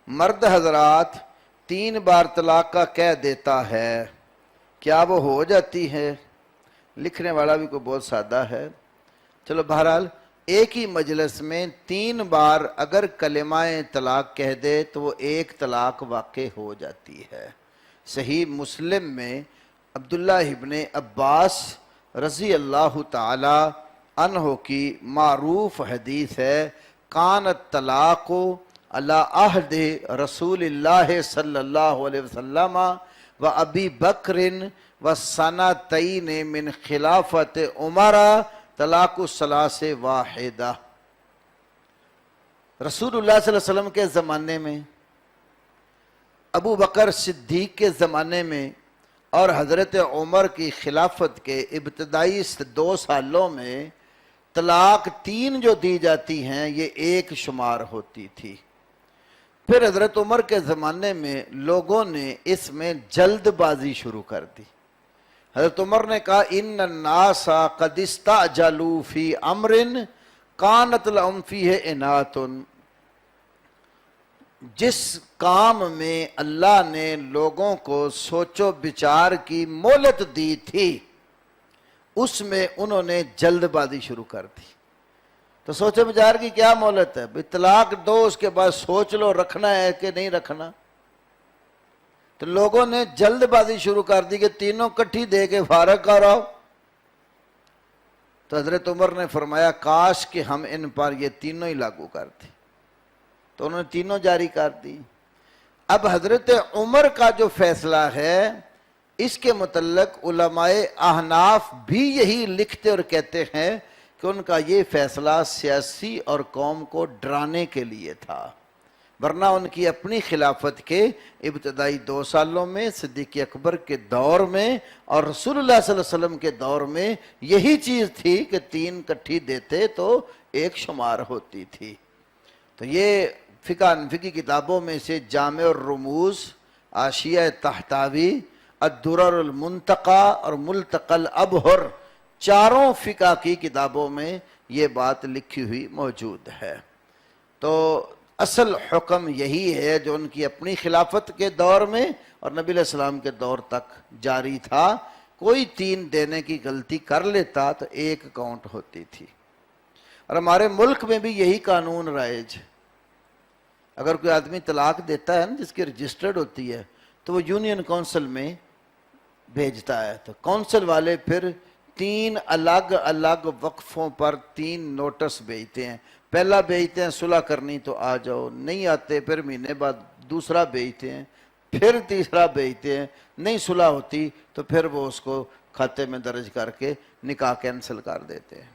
مرد حضرات 3 بار طلاق کا کہہ دیتا ہے، کیا وہ ہو جاتی ہے؟ لکھنے والا بھی کوئی بہت سادہ ہے، چلو بہرحال ایک ہی مجلس میں 3 بار اگر کلمہ طلاق کہہ دے تو وہ ایک طلاق واقع ہو جاتی ہے۔ صحیح مسلم میں عبداللہ ابن عباس رضی اللہ تعالی عنہ کی معروف حدیث ہے، کانت طلاق علی عہد رسول اللہ صلی اللہ علیہ وسلم و ابی بکر و سنتین من خلافت عمر طلاق الثلاث واحدہ۔ رسول اللہ صلی اللہ علیہ وسلم کے زمانے میں، ابو بکر صدیق کے زمانے میں اور حضرت عمر کی خلافت کے ابتدائی 2 سالوں میں طلاق 3 جو دی جاتی ہیں یہ ایک شمار ہوتی تھی۔ پھر حضرت عمر کے زمانے میں لوگوں نے اس میں جلد بازی شروع کر دی۔ حضرت عمر نے کہا ان الناس قد استعجلوا فی امر کانت لهم فیہ عنات، جس کام میں اللہ نے لوگوں کو سوچ و بچار کی مہلت دی تھی اس میں انہوں نے جلد بازی شروع کر دی۔ تو سوچ و بچار کی کیا مہلت ہے؟ طلاق دو، اس کے بعد سوچ لو رکھنا ہے کہ نہیں رکھنا۔ تو لوگوں نے جلد بازی شروع کر دی کہ تینوں کٹھی دے کے فارغ کراؤ۔ تو حضرت عمر نے فرمایا کاش کہ ہم ان پر یہ تینوں ہی لاگو کرتے، تو انہوں نے تینوں جاری کر دی۔ اب حضرت عمر کا جو فیصلہ ہے اس کے متعلق علماء احناف بھی یہی لکھتے اور کہتے ہیں کہ ان کا یہ فیصلہ سیاسی اور قوم کو ڈرانے کے لیے تھا، ورنہ ان کی اپنی خلافت کے ابتدائی 2 سالوں میں، صدیق اکبر کے دور میں اور رسول اللہ صلی اللہ علیہ وسلم کے دور میں یہی چیز تھی کہ 3 کٹھی دیتے تو ایک شمار ہوتی تھی۔ تو یہ فقہ کتابوں میں سے جامع الرموز، حاشیہ طحطاوی، الدرر المنتقی اور ملتقى الابہر، چاروں فقہ کی کتابوں میں یہ بات لکھی ہوئی موجود ہے۔ تو اصل حکم یہی ہے جو ان کی اپنی خلافت کے دور میں اور نبی علیہ السلام کے دور تک جاری تھا، کوئی 3 دینے کی غلطی کر لیتا تو ایک کاؤنٹ ہوتی تھی۔ اور ہمارے ملک میں بھی یہی قانون رائج۔ اگر کوئی آدمی طلاق دیتا ہے نا جس کی رجسٹرڈ ہوتی ہے تو وہ یونین کونسل میں بھیجتا ہے، تو کونسل والے پھر 3 الگ الگ وقفوں پر 3 نوٹس بھیجتے ہیں۔ پہلا بھیجتے ہیں صلح کرنی تو آ جاؤ، نہیں آتے پھر مہینے بعد دوسرا بھیجتے ہیں، پھر تیسرا بھیجتے ہیں، نہیں صلح ہوتی تو پھر وہ اس کو کھاتے میں درج کر کے نکاح کینسل کر دیتے ہیں۔